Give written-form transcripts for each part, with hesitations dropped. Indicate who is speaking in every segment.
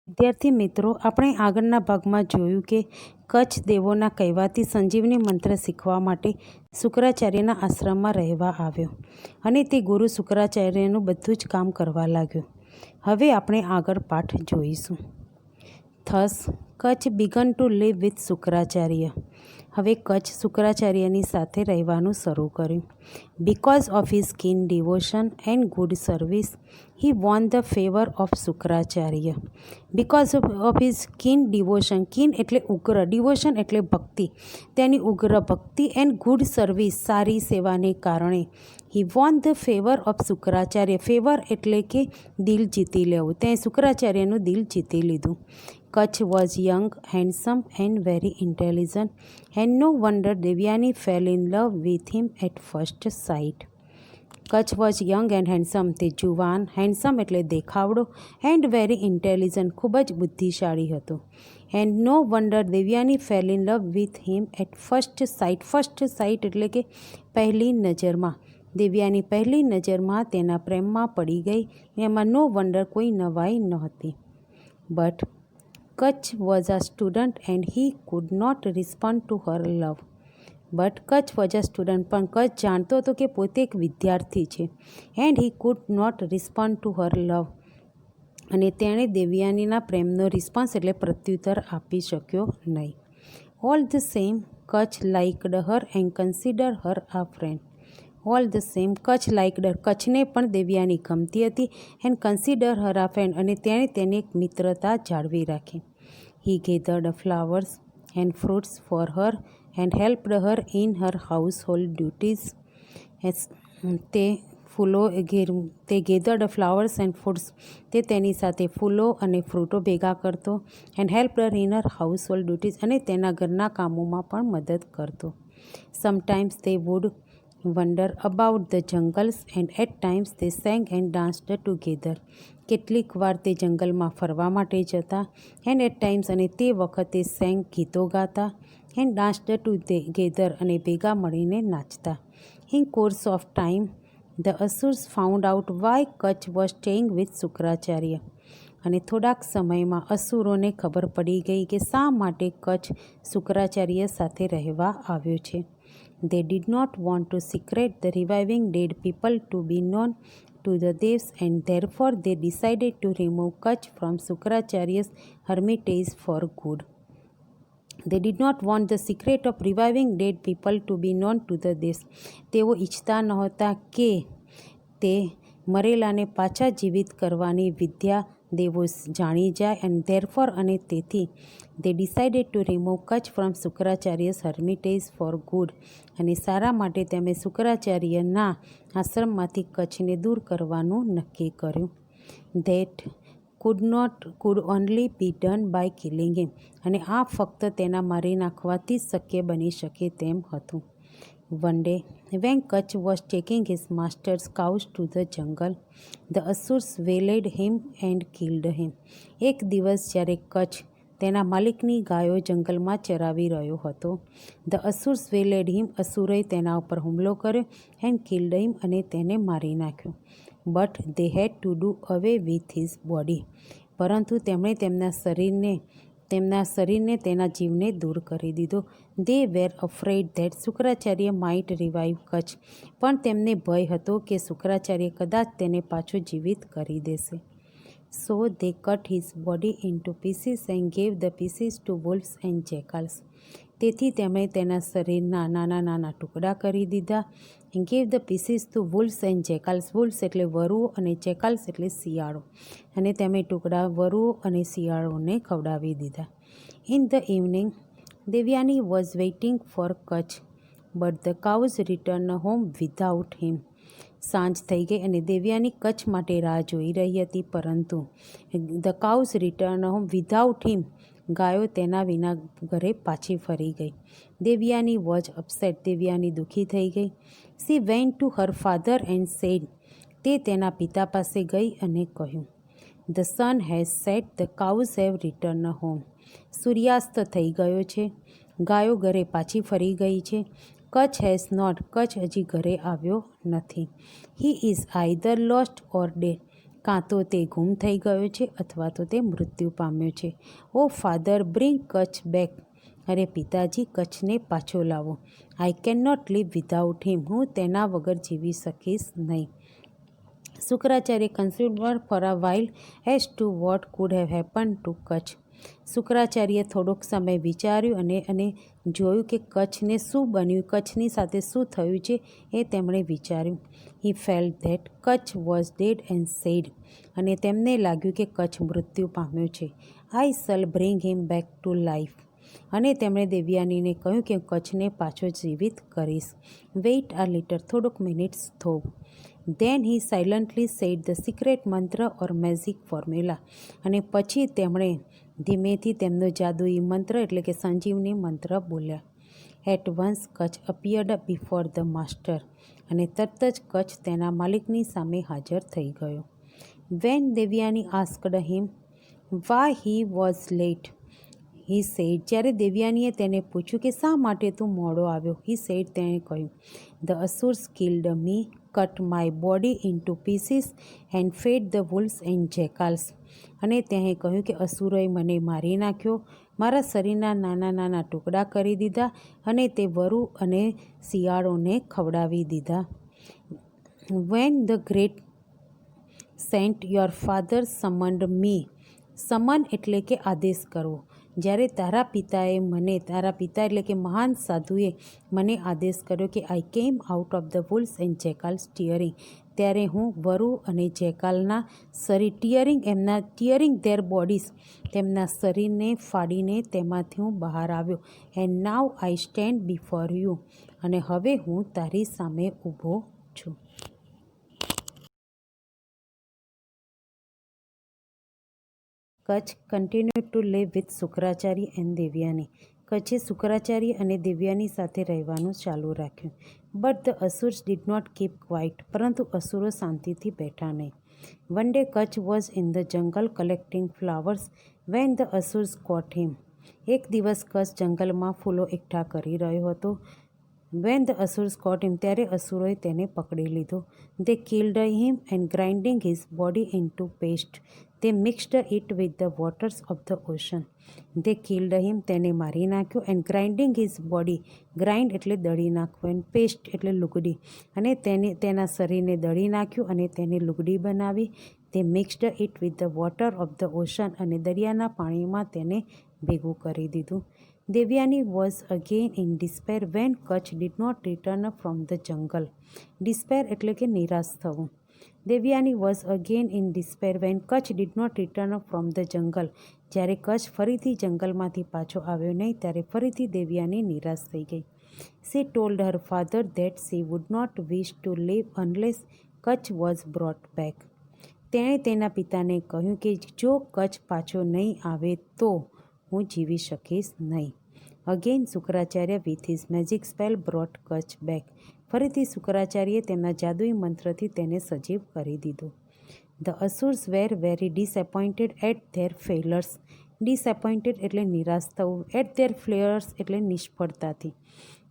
Speaker 1: વિદ્યાર્થી મિત્રો, આપણે આગળના ભાગમાં જોયું કે કચ્છ દેવોના કહેવાથી સંજીવની મંત્ર શીખવા માટે શુક્રાચાર્યના આશ્રમમાં રહેવા આવ્યો અને તે ગુરુ શુક્રાચાર્યનું બધું જ કામ કરવા લાગ્યો. હવે આપણે આગળ પાઠ જોઈશું. Thus Kacha began to live with Shukracharya. હવે કચ્છ શુક્રાચાર્યની સાથે રહેવાનું શરૂ કર્યું. Because of his keen devotion and good service, he won the favor of Shukracharya. Because of his keen devotion, keen એટલે ઉગ્ર, devotion એટલે ભક્તિ, તેની ઉગ્ર ભક્તિ એન્ડ ગુડ સર્વિસ, સારી સેવાને કારણે he won the favor of Shukracharya. Favour એટલે કે દિલ જીતી લેવું, તે શુક્રાચાર્યનું દિલ જીતી લીધું. Kacha was young, handsome and very intelligent, and no wonder Devayani fell in love with him at first sight. Kacha was young and handsome, તે જુવાન, હેન્ડસમ એટલે દેખાવડો, એન્ડ વેરી ઇન્ટેલિજન્ટ, ખૂબ જ બુદ્ધિશાળી હતો. And no wonder Devayani fell in love with him at first sight. First sight એટલે કે પહેલી નજરમાં. દેવયાની પહેલી નજરમાં તેના પ્રેમમાં પડી ગઈ. એમાં નો વન્ડર, કોઈ નવાઈ નહોતી. But Kach was a student and he could not respond to her love. But Kach was a student, પણ કચ્છ જાણતો હતો કે પોતે એક વિદ્યાર્થી છે. And he could not respond to her love, અને તેણે દેવયાનીના પ્રેમનો રિસ્પોન્સ એટલે પ્રત્યુત્તર આપી શક્યો નહીં. All the same Kach liked her and consider her a friend. All the same Kach liked her, કચ્છને પણ દેવયાની ગમતી હતી. And consider her a friend, અને તેણે તેને એક મિત્રતા જાળવી રાખી. He gathered flowers and fruits for her and helped her in her household duties. તે ગેધર્ડ ફ્લાવર્સ એન્ડ ફ્રૂટ્સ, તે તેની સાથે ફૂલો અને ફ્રૂટો ભેગા કરતો. And helped her in her household duties, અને તેના ઘરના કામોમાં પણ મદદ કરતો. Sometimes they would wander about the jungles and at times they sang and danced together. કેટલીક વાર તે જંગલમાં ફરવા માટે જતા. એન્ડ એટ ટાઈમ્સ, અને તે વખતે સેંગ, ગીતો ગાતા. એન્ડ ડાન્સ્ડ ટુગેધર, અને ભેગા મળીને નાચતા. In course of time the asurs found out why Kach was staying with Shukracharya. અને થોડાક સમયમાં અસુરોને ખબર પડી ગઈ કે શા માટે કચ્છ શુક્રાચાર્ય સાથે રહેવા આવ્યો છે. They did not want to secrete the reviving dead people to be known to the devs, and therefore they decided to remove Kutch from Shukracharya's hermitage for good. They did not want the secret of reviving dead people to be known to the devs. તેઓ ઈચ્છતા નહોતા કે તે મરેલાને પાછા જીવિત કરવાની વિદ્યા દેવો જાણી જાય. અને ધેરફોર, અને તેથી they decided to remove Kutch from Shukracharya's hermitage for good. અને સારા માટે તેમણે શુક્રાચાર્યના આશ્રમમાંથી કચ્છને દૂર કરવાનું નક્કી કર્યું. That could only be done by killing him. અને આ ફક્ત તેના મારી નાખવાથી જ શક્ય બની શકે તેમ હતું. One day, when Kutch was taking his master's cows to the jungle, the Asurs waylaid him and killed him. એક દિવસ જ્યારે કચ્છ તેના માલિકની ગાયો જંગલમાં ચરાવી રહ્યો હતો. ધ અસુર્સ વેલેડ હિમ, અસુરોએ તેના ઉપર હુમલો કર્યો. એન્ડ કિલ્ડ હિમ, અને તેને મારી નાખ્યો. But they had to do away with his body. પરંતુ તેમણે તેના જીવને દૂર કરી દીધો. They were afraid that Shukracharya might revive Kach. પણ તેમને ભય હતો કે શુક્રાચાર્ય કદાચ તેને પાછો જીવિત કરી દેશે. So they cut his body into pieces and gave the pieces to wolves and jackals. તેથી તેમણે તેના શરીરના નાના નાના ટુકડા કરી દીધા. and gave the pieces to wolves and jackals. wolves એટલે વરુઓ, અને jackals એટલે શિયાળો. અને તેમણે ટુકડા વરુઓ અને શિયાળોને ખવડાવી દીધા. In the evening, Devyani was waiting for Kutch, but the cows returned home without him. સાંજ થઈ ગઈ અને દેવયાની કચ્છ માટે રાહ જોઈ રહી હતી, પરંતુ the cows return home without him, ગાયો તેના વિના ઘરે પાછી ફરી ગઈ. દેવયાની વોઝ અપસેટ, દેવયાની દુઃખી થઈ ગઈ. C went to her father and said, તે તેના પિતા પાસે ગઈ અને કહ્યું, the sun has set, the cows have return home. સૂર્યાસ્ત થઈ ગયો છે, ગાયો ઘરે પાછી ફરી ગઈ છે. કચ્છ હેઝ નોટ, કચ્છ હજી ઘરે આવ્યો નથી. He is either lost or dead, કાં તો તે ગુમ થઈ ગયો છે અથવા તો તે મૃત્યુ પામ્યો છે. O father, bring Kach back. અરે પિતાજી, કચ્છને પાછો લાવો. I can not live without him. હું તેના વગર જીવી શકીશ નહીં. Shukracharya considered for a while as to what could have happen to Kach. શુક્રાચાર્યે થોડોક સમય વિચાર્યું અને જોયું કે કચ્છને શું બન્યું, કચ્છની સાથે શું થયું છે એ તેમણે વિચાર્યું. He felt that Kach was dead and said. અને તેમને લાગ્યું કે કચ્છ મૃત્યુ પામ્યો છે. I shall bring him back to life. અને તેમણે દેવયાનીને કહ્યું કે કચ્છને પાછો જીવિત કરીશ. વેઇટ આ લિટર, થોડોક મિનિટ્સ થોભ. Then he silently said the secret mantra or magic formula. અને પછી તેમણે ધીમેથી તેમનો જાદુઈ મંત્ર એટલે કે સંજીવની મંત્ર બોલ્યા. At once Kacha appeared before the master. અને તરત જ કચ્છ તેના માલિકની સામે હાજર થઈ ગયો. When Devayani asked him why he was late, he said. જ્યારે દેવયાનીએ તેને પૂછ્યું કે શા માટે તું મોડો આવ્યો, હી સેડ, તેણે કહ્યું, the asurs killed me, cut my body into pieces and fed the wolves and jackals. અને તેણે કહ્યું કે અસુરોએ મને મારી નાખ્યો, મારા શરીરના નાના નાના ટુકડા કરી દીધા અને તે વરુ અને શિયાળોને ખવડાવી દીધા. When the great saint your father summoned me. Summon એટલે કે આદેશ કરવો. જ્યારે તારા પિતાએ મને, તારા પિતા એટલે કે મહાન સાધુએ મને આદેશ કર્યો કે I came out of the wolves and jackals tearing, ત્યારે હું વરુ અને જેકાલના શરીર ટીયરિંગ ધેર બોડીઝ, તેમના શરીરને ફાડીને તેમાંથી હું બહાર આવ્યો. And now I stand before you. અને હવે હું તારી સામે ઊભો છું. Kach continued to live with Shukracharya and Devayani. કચ્છે શુક્રાચાર્ય અને દેવયાની સાથે રહેવાનું ચાલુ રાખ્યું. But the asurs did not keep quiet. પરંતુ અસુરો શાંતિથી બેઠા નહીં. One day Kach was in the jungle collecting flowers when the asurs caught him. એક દિવસ કચ્છ જંગલમાં ફૂલો એકઠા કરી રહ્યો હતો. વેન ધ અસુર્સ કોટ હિમ, ત્યારે અસુરોએ તેને પકડી લીધો. They killed him and grinding his body into paste. તે mixed it with the waters of the ocean. They killed him, તેને મારી નાખ્યો. And grinding his body, grind એટલે દળી નાખવું, એન્ડ પેસ્ટ એટલે લુગડી. અને તેના શરીરને દળી નાખ્યું અને તેને લુગડી બનાવી. તે mixed it with the water of the ocean. અને દરિયાના પાણીમાં તેને ભેગું કરી દીધું. Devayani was again in despair when Kacha did not return from the jungle. Despair એટલે કે નિરાશ થવું. Devayani was again in despair when Kacha did not return from the jungle. જ્યારે કચ્છ ફરીથી જંગલમાંથી પાછો આવ્યો નહીં, ત્યારે ફરીથી દેવયાની નિરાશ થઈ ગઈ. She told her father that she would not wish to live unless Kach was brought back. તેણે તેના પિતાને કહ્યું કે જો કચ્છ પાછો નહીં આવે તો હું જીવી શકીશ નહીં. Again Shukracharya with his magic spell brought Kach back. ફરીથી શુક્રાચાર્યે તેમના જાદુઈ મંત્રથી તેને સજીવ કરી દીધો. The asurs were very disappointed at their failures. Disappointed એટલે નિરાશ થવું, એટ ધેર ફેલર્સ એટલે નિષ્ફળતાથી.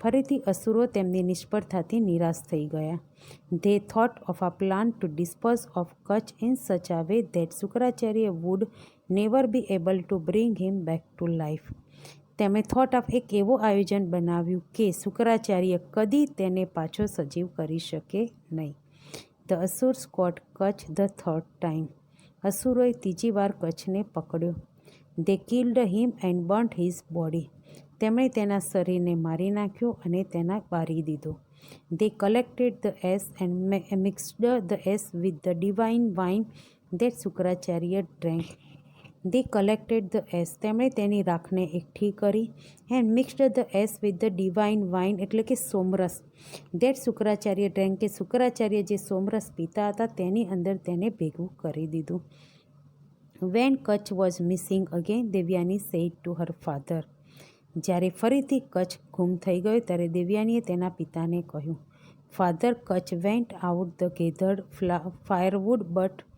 Speaker 1: ફરીથી અસુરો તેમની નિષ્ફળતાથી નિરાશ થઈ ગયા. They thought of a plan to dispose of Kacha in such a way that Shukracharya would never be able to bring him back to life. તેમણે થોટ ઓફ એક એવો આયોજન બનાવ્યું કે શુક્રાચાર્ય કદી તેને પાછો સજીવ કરી શકે નહીં. The asurs caught Kach the third time. અસુરોએ ત્રીજી વાર કચ્છને પકડ્યો. They killed him and burnt his body. તેમણે તેના શરીરને મારી નાખ્યો અને તેને બાળી દીધો. They collected the ash and mixed the ash with the divine wine that Shukracharya drank. They collected the ash, તેમણે તેની રાખને એકઠી કરી. And mixed the ash with the divine wine એટલે કે સોમરસ. ધેટ શુક્રાચાર્ય ડ્રેન્ક, કે શુક્રાચાર્ય જે સોમરસ પીતા હતા તેની અંદર તેને ભેગું કરી દીધું. When Kacha was missing again Devayani said to her father. જ્યારે ફરીથી કચ્છ ગુમ થઈ ગયો ત્યારે દેવયાનીએ તેના પિતાને કહ્યું, father, Kacha went out the gathered firewood but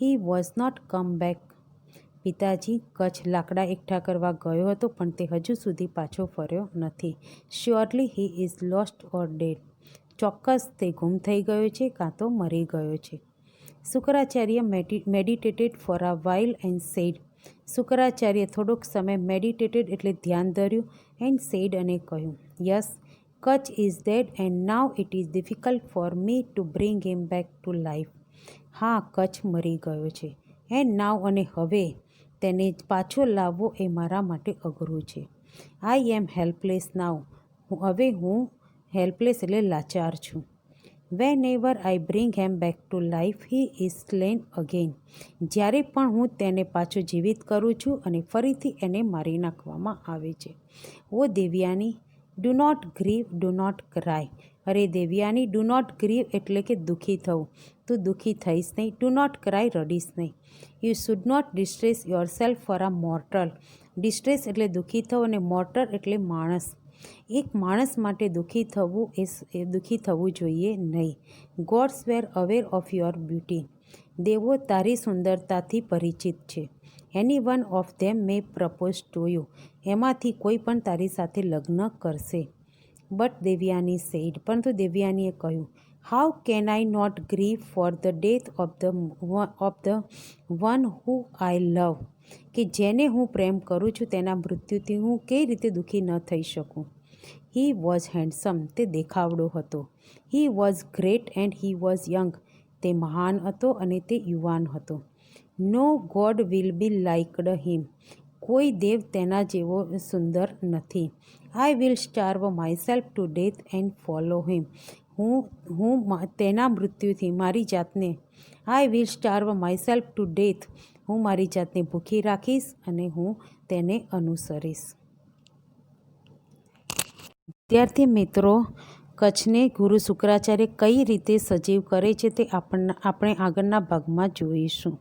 Speaker 1: he was not come back. પિતાજી, કચ્છ લાકડા એકઠા કરવા ગયો હતો પણ તે હજુ સુધી પાછો ફર્યો નથી. Surely he is lost or dead. ચોક્કસ તે ગુમ થઈ ગયો છે કાં તો મરી ગયો છે. Shukracharya meditated for a while and said. Shukracharya થોડોક સમય મેડિટેટેડ એટલે ધ્યાન ધર્યું એન્ડ સેડ અને કહ્યું, yes, Kacha is dead and now it is difficult for me to bring him back to life. હા, કચ્છ મરી ગયો છે. એન્ડ નાવ અને હવે તેને પાછો લાવવો એ મારા માટે અઘરું છે. I am helpless now. હવે હું હેલ્પલેસ એટલે લાચાર છું. Whenever I bring him back to life he is slain again. જ્યારે પણ હું તેને પાછો જીવિત કરું છું અને ફરીથી એને મારી નાખવામાં આવે છે. O Devayani, do not grieve, do not cry. અરે દેવયાની, ડુ નોટ ગ્રીવ એટલે કે દુઃખી થવું. તું દુઃખી થઈશ નહીં. ડુ નોટ ક્રાય, રડીશ નહીં. You should not distress yourself for a mortal. Distress એટલે દુઃખી થવું અને મોર્ટલ એટલે માણસ. એક માણસ માટે દુઃખી થવું જોઈએ નહીં. Gods were aware of your beauty. દેવો તારી સુંદરતાથી પરિચિત છે. Any one of them may propose to you. એમાંથી કોઈ પણ તારી સાથે લગ્ન કરશે. But Devayani said. પરંતુ દેવયાનીએ કહ્યું, how can I not grieve for the death of the one who I love. કે જેને હું પ્રેમ કરું છું તેના મૃત્યુથી હું કઈ રીતે દુઃખી ન થઈ શકું. He was handsome. તે દેખાવડો હતો. He was great and he was young. તે મહાન હતો અને તે યુવાન હતો. No god will be liked him. કોઈ દેવ તેના જેવો સુંદર નથી. I will starve myself to death and follow him. હું તેના મૃત્યુથી મારી જાતને I will starve myself to death. હું મારી જાતને ભૂખી રાખીશ અને હું તેને અનુસરીશ. વિદ્યાર્થી મિત્રો, કચ્છને ગુરુ શુક્રાચાર્ય કઈ રીતે સજીવ કરે છે તે આપણે આગળના ભાગમાં જોઈશું.